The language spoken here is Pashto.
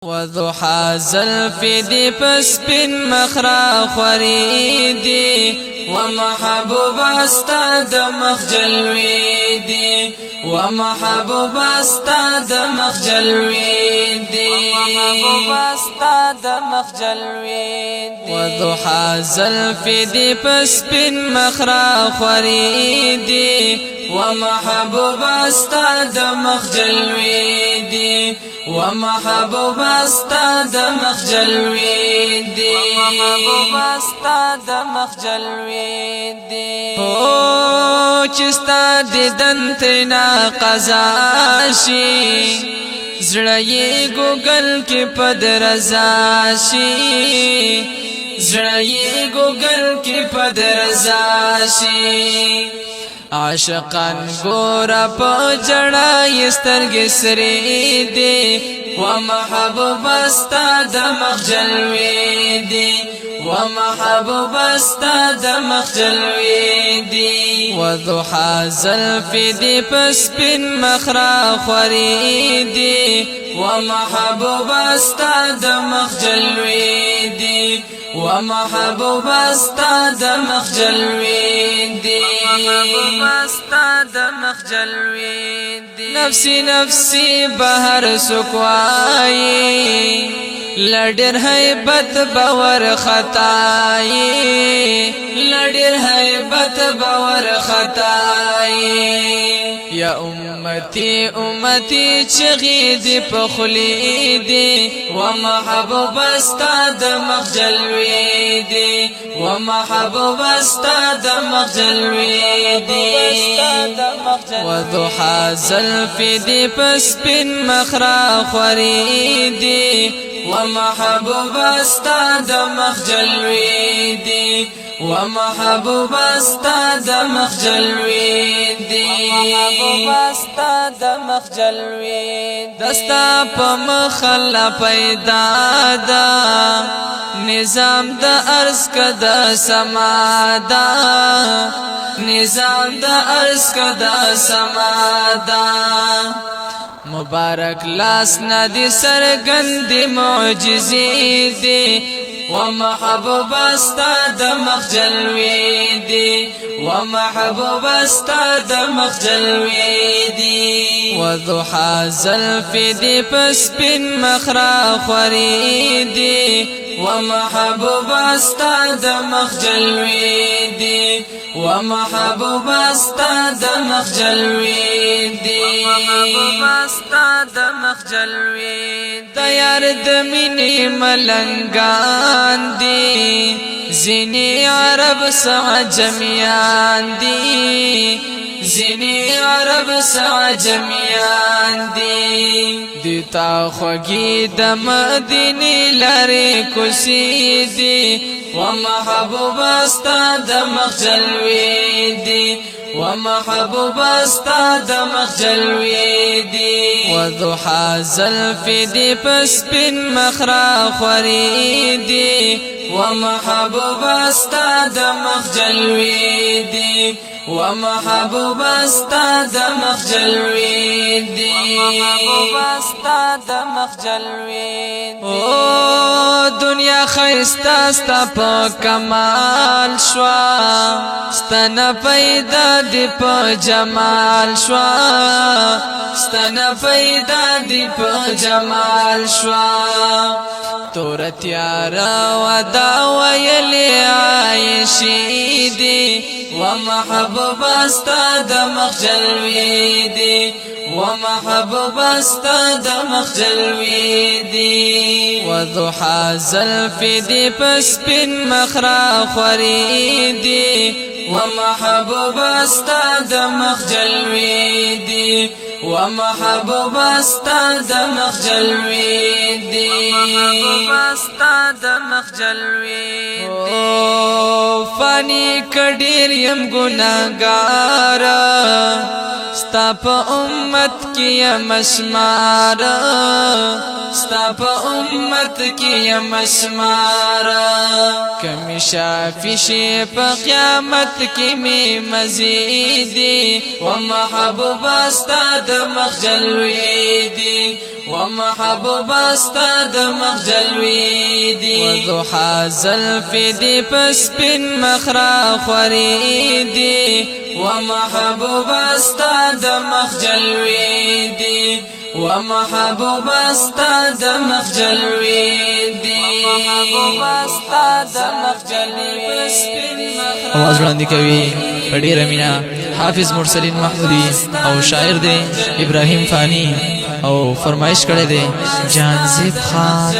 وضحى زلف دي پسپن مخرا خوریدی ومحبوب استاد مخجلوی دی ومحبوب استاد مخجلوی دی وضحى زلف دي پسپن مخرا خوریدی ومحبوب استاد مخجلوی دی ومحبوب استاد مخجلوی دی او چستا دیدن تینا قضاشی زړی ګوګل کې پدرزاشی زړی ګوګل کې پدرزاشی عاشقان ګورا په جړای سترګې سری دی ومحبوب استاد مخجلوی دی ومحبوب استاد مخجلوی دی وضحى زلف دی پسپن مخرا خوریدی ومحبوب استاد مخجلوی دی ومحبوب استاد مخجلوی دی نفسی نفسی بهر سکوائی لډر هیبت باور خطائی لډر هیبت باور خطائی یا امتی امتی چغی دی پخلی دی ومحبوب استاد مخجلوی دی ومحبوب استاد مخجلوی دی وضحى زلف دی پسپن مخرا خوریدی ومحبوب استاد مخجلوی دی ومحبوب استاد مخجلوی دی دستا په مخلا پیدا دا نظام د ارز کدا سمادا نظام د ارز کدا سمادا مبارک لاس ندی سرگند معجزی دی ومحبوب استاد مخجلوی دی ومحبوب استاد مخجلوی دی وضحى زلف دی پسپن مخرا خوریدی ومحبوب استاد مخجلوی دی ومحبوب استاد مخجلوی دی تیار د مینې ملنګان دی زینی عرب سعجمیان دی زینی عرب سعجمیان دی دیتا خوږی د مدینې لارې کوسی دی ومحبوب استاد مخجلوی دی ومحبوب استاد مخجلوی دی وضحى زلف دی پسپن مخرا خوریدی ومحبوب استاد مخجلوی دی ومحبوب استاد مخجلوی دی او دنیا خیستا ستا په کمال شوا ستنه پیدا دی په جمال شوا ستنه پیدا دی په جمال شوا تور تیارا ودا ویلی عایشی دی ومحبوب استاد مخجلوی دی ومحبوب استاد مخجلوی دی وضحى زلف دی پسپن مخرا خوریدی ومحبوب استاد مخجلوی دی ومحبوب استاد مخجلوی دی فانی کډیر یم ګناګارا ستا په امت کې یم شمارا ستا په امت کې یم شمارا کمی شافی شی په قیامت کې می مزیدی و محبوب استاد مخجل ویدی ومحبوب استاد مخجلوی دی وضحا زلف دی پسپن مخرا خوری دی ومحبوب استاد مخجلوی دی ومحبوب استاد مخجلوی دی ومحبوب استاد مخجلوی आवाज وړاندې کوي په ډېره مینه حافظ مرسلین محمودي او شاعر دی ابراهیم فانی او فرمایش کړی دی جان زیب خان